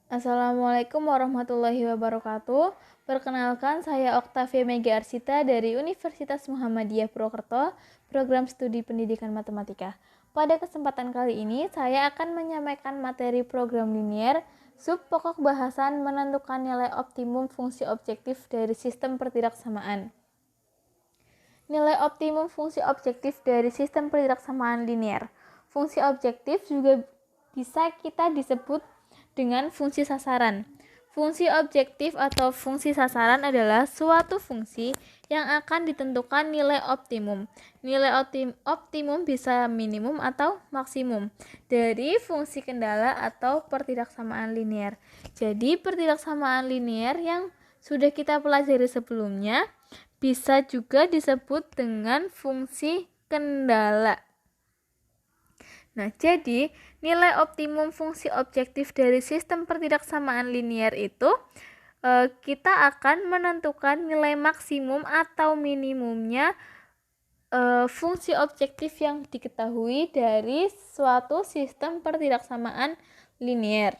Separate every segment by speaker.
Speaker 1: Assalamualaikum warahmatullahi wabarakatuh. Perkenalkan, saya Oktavia Mega Arsita dari Universitas Muhammadiyah Purwokerto, Program Studi Pendidikan Matematika. Pada kesempatan kali ini, saya akan menyampaikan materi program linier, sub pokok bahasan menentukan nilai optimum fungsi objektif dari sistem pertidaksamaan. Nilai optimum fungsi objektif dari sistem pertidaksamaan linier. Fungsi objektif juga bisa kita disebut dengan fungsi sasaran. Fungsi objektif atau fungsi sasaran adalah suatu fungsi yang akan ditentukan nilai optimum. Nilai optimum bisa minimum atau maksimum dari fungsi kendala atau pertidaksamaan linier. Jadi pertidaksamaan linier yang sudah kita pelajari sebelumnya bisa juga disebut dengan fungsi kendala. Nah, jadi nilai optimum fungsi objektif dari sistem pertidaksamaan linier itu kita akan menentukan nilai maksimum atau minimumnya fungsi objektif yang diketahui dari suatu sistem pertidaksamaan linier.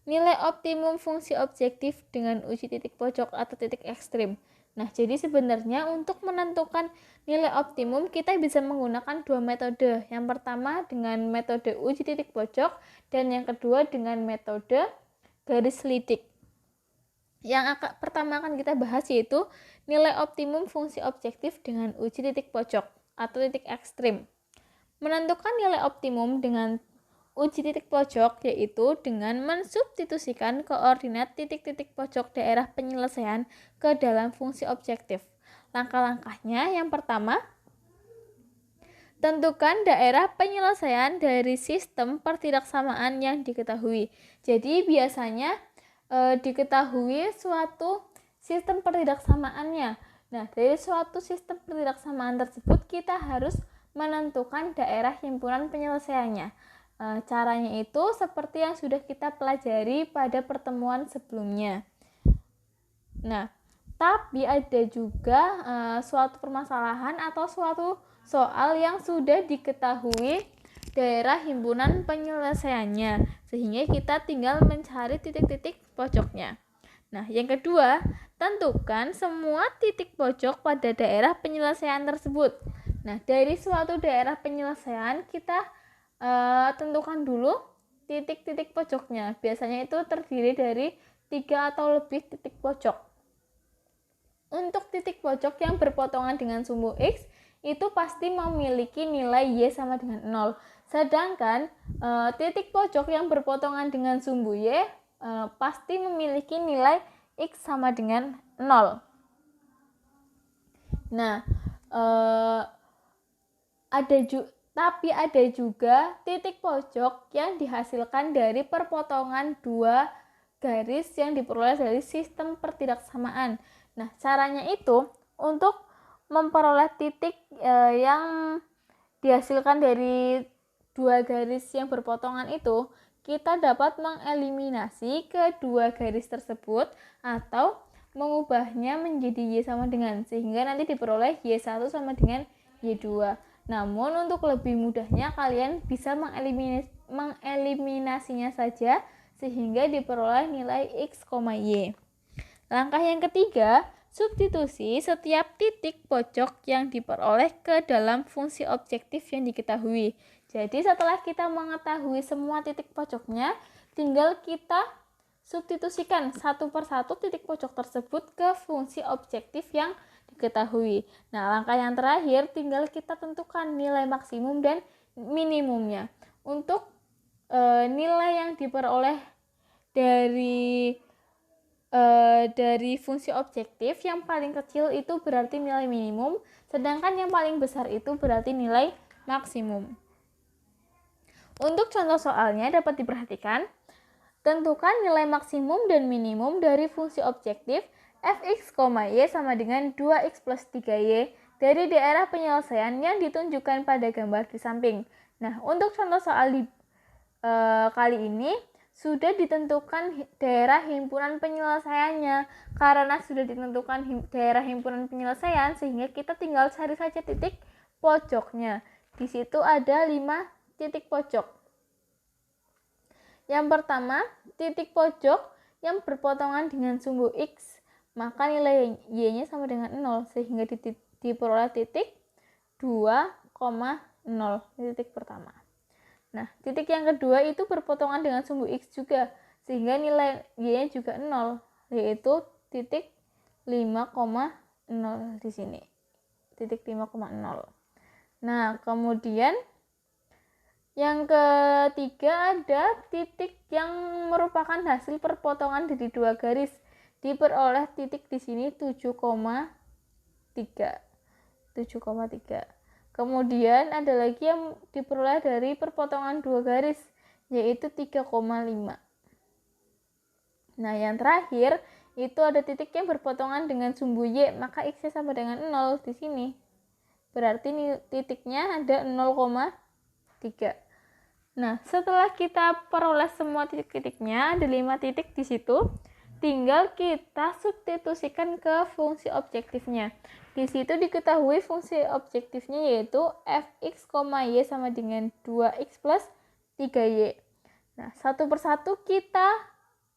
Speaker 1: Nilai optimum fungsi objektif dengan uji titik pojok atau titik ekstrim. Nah, jadi sebenarnya untuk menentukan nilai optimum kita bisa menggunakan dua metode. Yang pertama dengan metode uji titik pojok dan yang kedua dengan metode garis lidik. Yang pertama akan kita bahas yaitu nilai optimum fungsi objektif dengan uji titik pojok atau titik ekstrim. Menentukan nilai optimum dengan uji titik pojok yaitu dengan mensubstitusikan koordinat titik-titik pojok daerah penyelesaian ke dalam fungsi objektif. Langkah-langkahnya yang pertama, tentukan daerah penyelesaian dari sistem pertidaksamaan yang diketahui. Jadi biasanya diketahui suatu sistem pertidaksamaannya. Nah, dari suatu sistem pertidaksamaan tersebut kita harus menentukan daerah himpunan penyelesaiannya. Caranya itu seperti yang sudah kita pelajari pada pertemuan sebelumnya. Nah, tapi ada juga suatu permasalahan atau suatu soal yang sudah diketahui daerah himpunan penyelesaiannya, sehingga kita tinggal mencari titik-titik pojoknya. Nah, yang kedua, tentukan semua titik pojok pada daerah penyelesaian tersebut. Nah, dari suatu daerah penyelesaian kita tentukan dulu titik-titik pojoknya. Biasanya itu terdiri dari 3 atau lebih titik pojok. Untuk titik pojok yang berpotongan dengan sumbu X itu pasti memiliki nilai Y sama dengan 0. Sedangkan titik pojok yang berpotongan dengan sumbu Y pasti memiliki nilai X sama dengan 0. Nah, tapi ada juga titik pojok yang dihasilkan dari perpotongan dua garis yang diperoleh dari sistem pertidaksamaan. Nah, caranya itu untuk memperoleh titik yang dihasilkan dari dua garis yang berpotongan itu, kita dapat mengeliminasi kedua garis tersebut atau mengubahnya menjadi Y sama dengan, sehingga nanti diperoleh Y1 sama dengan Y2. Namun untuk lebih mudahnya kalian bisa mengeliminasinya saja sehingga diperoleh nilai X, Y. Langkah yang ketiga, substitusi setiap titik pojok yang diperoleh ke dalam fungsi objektif yang diketahui. Jadi setelah kita mengetahui semua titik pojoknya, tinggal kita substitusikan satu persatu titik pojok tersebut ke fungsi objektif yang diketahui. Nah, langkah yang terakhir tinggal kita tentukan nilai maksimum dan minimumnya. Untuk nilai yang diperoleh dari fungsi objektif, yang paling kecil itu berarti nilai minimum, sedangkan yang paling besar itu berarti nilai maksimum. Untuk contoh soalnya dapat diperhatikan, tentukan nilai maksimum dan minimum dari fungsi objektif fx, y sama dengan 2x plus 3y dari daerah penyelesaian yang ditunjukkan pada gambar di samping. Nah, untuk contoh soal kali ini sudah ditentukan daerah himpunan penyelesaiannya. Karena sudah ditentukan daerah himpunan penyelesaian, sehingga kita tinggal cari saja titik pojoknya. Di situ ada 5 titik pojok. Yang pertama, titik pojok yang berpotongan dengan sumbu X, maka nilai Y-nya sama dengan 0, sehingga diperoleh titik 2,0, titik pertama. Nah, titik yang kedua itu berpotongan dengan sumbu X juga, sehingga nilai Y-nya juga 0, yaitu titik 5,0 di sini. Titik 5,0. Nah, kemudian yang ketiga ada titik yang merupakan hasil perpotongan dari dua garis, diperoleh titik di sini 7,3. Kemudian ada lagi yang diperoleh dari perpotongan dua garis, yaitu 3,5. Nah, yang terakhir itu ada titik yang berpotongan dengan sumbu Y, maka X-nya sama dengan 0 di sini. Berarti titiknya ada 0,3. Nah, setelah kita peroleh semua titik-titiknya, ada 5 titik di situ, tinggal kita substitusikan ke fungsi objektifnya. Di situ diketahui fungsi objektifnya yaitu fx, y sama dengan 2x plus 3y. Nah, satu persatu kita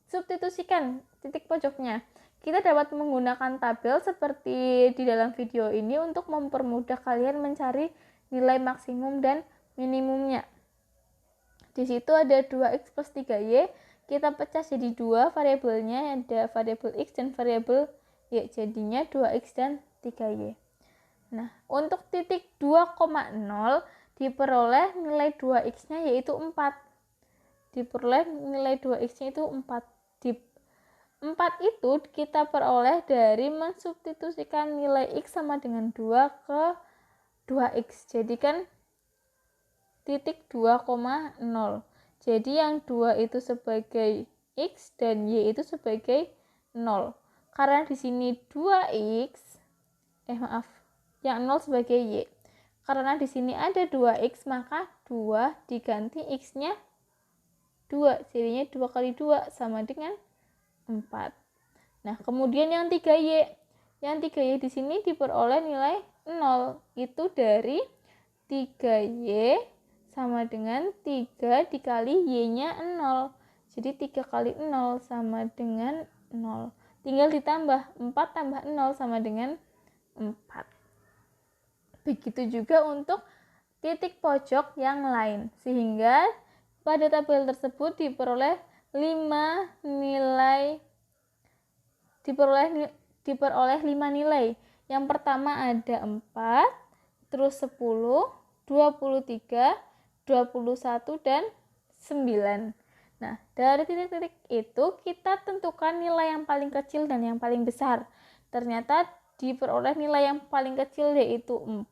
Speaker 1: substitusikan titik pojoknya. Kita dapat menggunakan tabel seperti di dalam video ini untuk mempermudah kalian mencari nilai maksimum dan minimumnya. Di situ ada 2x plus 3y, kita pecah jadi 2 variabelnya, ada variabel x dan variabel y, jadinya 2x dan 3y. Nah, untuk titik 2,0 diperoleh nilai 2x-nya yaitu 4. Diperoleh nilai 2x-nya itu 4. Di 4 itu kita peroleh dari mensubstitusikan nilai x sama dengan 2 ke 2x. Jadi kan titik 2,0. Jadi yang 2 itu sebagai x dan y itu sebagai 0. Karena di sini 2x, yang 0 sebagai y. Karena di sini ada 2x, maka 2 diganti x-nya 2. Jadinya 2 kali 2 sama dengan 4. Nah, kemudian yang 3y. Yang 3y di sini diperoleh nilai 0. Itu dari 3y sama dengan 3 dikali y-nya 0. Jadi 3 kali 0 sama dengan 0. Tinggal ditambah, 4 tambah 0 sama dengan 4. Begitu juga untuk titik pojok yang lain. Sehingga pada tabel tersebut diperoleh 5 nilai. Diperoleh 5 nilai. Yang pertama ada 4, terus 10, 23, 21, dan 9. Nah, dari titik-titik itu kita tentukan nilai yang paling kecil dan yang paling besar. Ternyata diperoleh nilai yang paling kecil yaitu 4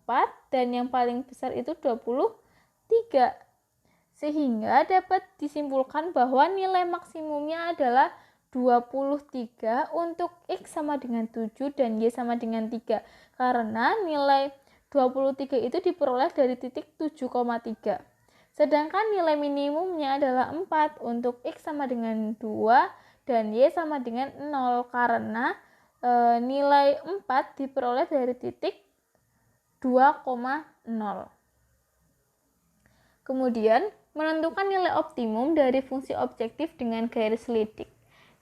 Speaker 1: dan yang paling besar itu 23. Sehingga dapat disimpulkan bahwa nilai maksimumnya adalah 23 untuk x sama dengan 7 dan y sama dengan 3. Karena nilai 23 itu diperoleh dari titik 7,3. Sedangkan nilai minimumnya adalah 4 untuk x sama dengan 2 dan y sama dengan 0. Karena nilai 4 diperoleh dari titik 2,0. Kemudian, menentukan nilai optimum dari fungsi objektif dengan garis lidik.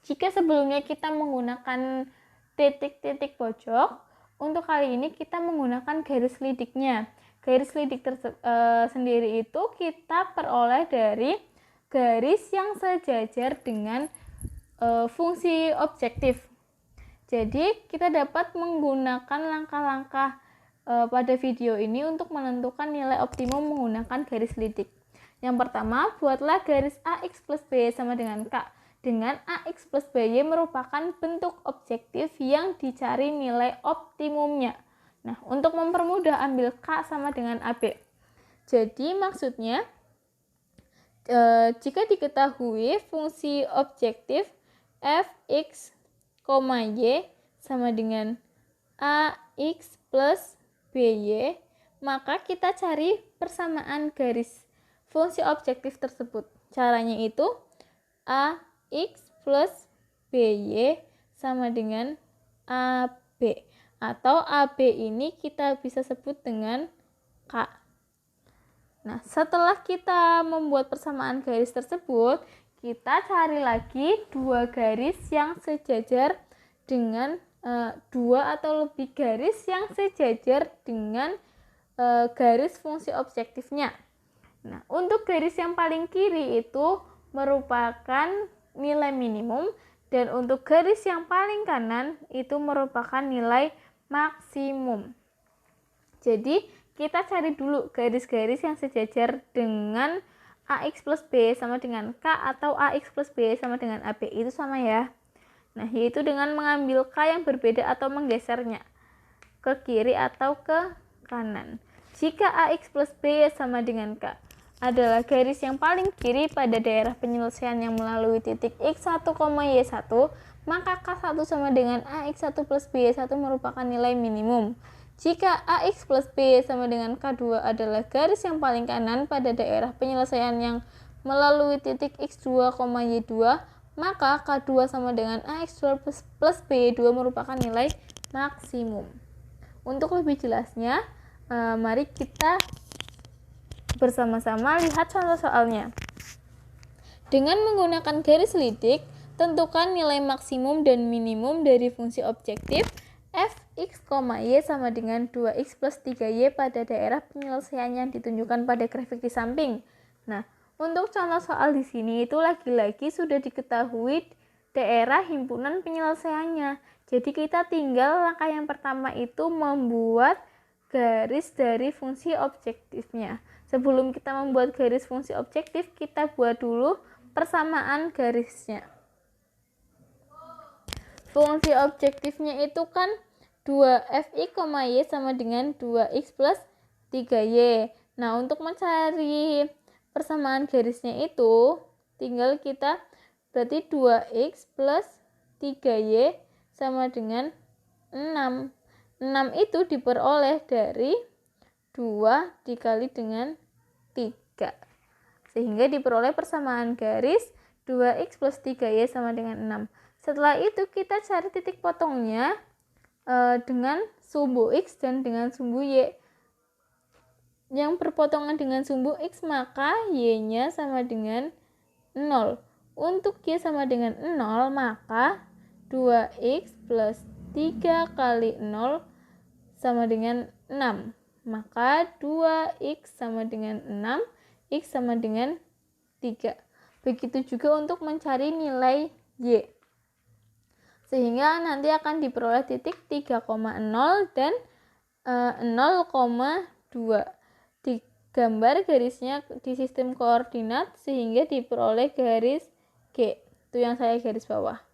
Speaker 1: Jika sebelumnya kita menggunakan titik-titik pojok, untuk kali ini kita menggunakan garis lidiknya. Garis lidik sendiri itu kita peroleh dari garis yang sejajar dengan fungsi objektif. Jadi kita dapat menggunakan langkah-langkah pada video ini untuk menentukan nilai optimum menggunakan garis lidik. Yang pertama, buatlah garis AX plus BY sama dengan K. Dengan AX plus BY merupakan bentuk objektif yang dicari nilai optimumnya. Nah, untuk mempermudah ambil K sama dengan AB. Jadi maksudnya, jika diketahui fungsi objektif fx, y sama dengan ax plus by, maka kita cari persamaan garis fungsi objektif tersebut. Caranya itu ax plus by sama dengan ab, atau ab ini kita bisa sebut dengan k. Nah, setelah kita membuat persamaan garis tersebut, kita cari lagi dua garis yang sejajar dengan dua atau lebih garis yang sejajar dengan garis fungsi objektifnya. Nah, untuk garis yang paling kiri itu merupakan nilai minimum, dan untuk garis yang paling kanan itu merupakan nilai maksimum. Jadi, kita cari dulu garis-garis yang sejajar dengan AX plus B sama dengan K atau AX plus B sama dengan AB. Itu sama ya. Nah, yaitu dengan mengambil K yang berbeda atau menggesernya ke kiri atau ke kanan. Jika AX plus B sama dengan K adalah garis yang paling kiri pada daerah penyelesaian yang melalui titik X1, Y1, maka K1 sama dengan AX1 plus B1 merupakan nilai minimum. Jika AX plus B sama dengan K2 adalah garis yang paling kanan pada daerah penyelesaian yang melalui titik X2, Y2, maka K2 sama dengan AX2 plus B2 merupakan nilai maksimum. Untuk lebih jelasnya, mari kita bersama-sama lihat contoh soalnya. Dengan menggunakan garis lidik, tentukan nilai maksimum dan minimum dari fungsi objektif fx, y sama dengan 2x plus 3y pada daerah penyelesaian yang ditunjukkan pada grafik di samping. Nah, untuk contoh soal di sini itu lagi-lagi sudah diketahui daerah himpunan penyelesaiannya. Jadi kita tinggal langkah yang pertama itu membuat garis dari fungsi objektifnya. Sebelum kita membuat garis fungsi objektif, kita buat dulu persamaan garisnya. Fungsi objektifnya itu kan 2fi, y sama dengan 2x plus 3y. Nah, untuk mencari persamaan garisnya itu tinggal kita berarti 2x plus 3y sama dengan 6. 6 itu diperoleh dari 2 dikali dengan 3. Sehingga diperoleh persamaan garis 2x plus 3y sama dengan 6. Setelah itu kita cari titik potongnya dengan sumbu x dan dengan sumbu y. Yang berpotongan dengan sumbu x maka y-nya sama dengan 0. Untuk y sama dengan 0 maka 2x plus 3 kali 0 sama dengan 6. Maka 2x sama dengan 6, x sama dengan 3. Begitu juga untuk mencari nilai y. Sehingga nanti akan diperoleh titik 3,0 dan 0,2. Digambar garisnya di sistem koordinat sehingga diperoleh garis G. Itu yang saya garis bawah.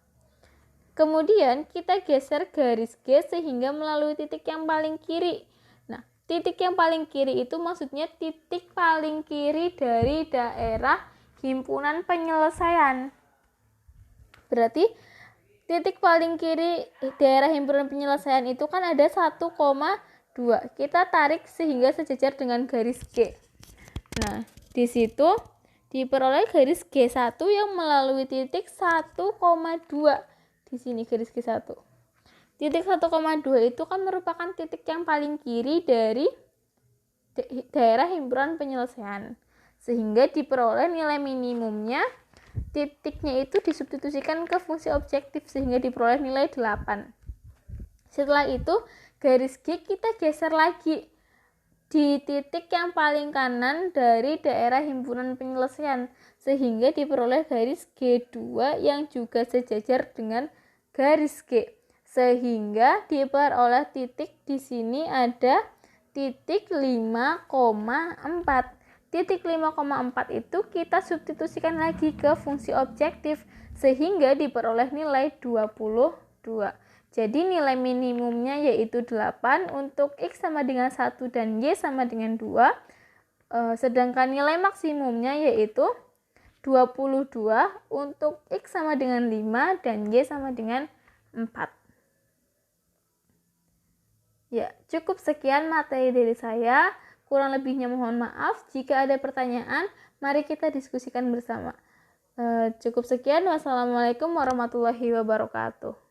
Speaker 1: Kemudian kita geser garis G sehingga melalui titik yang paling kiri. Nah, titik yang paling kiri itu maksudnya titik paling kiri dari daerah himpunan penyelesaian. Berarti titik paling kiri daerah himpunan penyelesaian itu kan ada 1,2. Kita tarik sehingga sejajar dengan garis G. Nah, di situ diperoleh garis G1 yang melalui titik 1,2. Di sini garis G1. Titik 1,2 itu kan merupakan titik yang paling kiri dari daerah himpunan penyelesaian. Sehingga diperoleh nilai minimumnya. Titiknya itu disubstitusikan ke fungsi objektif sehingga diperoleh nilai 8. Setelah itu garis G kita geser lagi di titik yang paling kanan dari daerah himpunan penyelesaian sehingga diperoleh garis G2 yang juga sejajar dengan garis G. Sehingga diperoleh titik di sini ada titik 5,4. Titik 5,4 itu kita substitusikan lagi ke fungsi objektif sehingga diperoleh nilai 22. Jadi nilai minimumnya yaitu 8 untuk x sama dengan 1 dan y sama dengan 2. Sedangkan nilai maksimumnya yaitu 22 untuk x sama dengan 5 dan y sama dengan 4. Ya, cukup sekian materi dari saya. Kurang lebihnya mohon maaf. Jika ada pertanyaan, mari kita diskusikan bersama. Cukup sekian. Wassalamualaikum warahmatullahi wabarakatuh.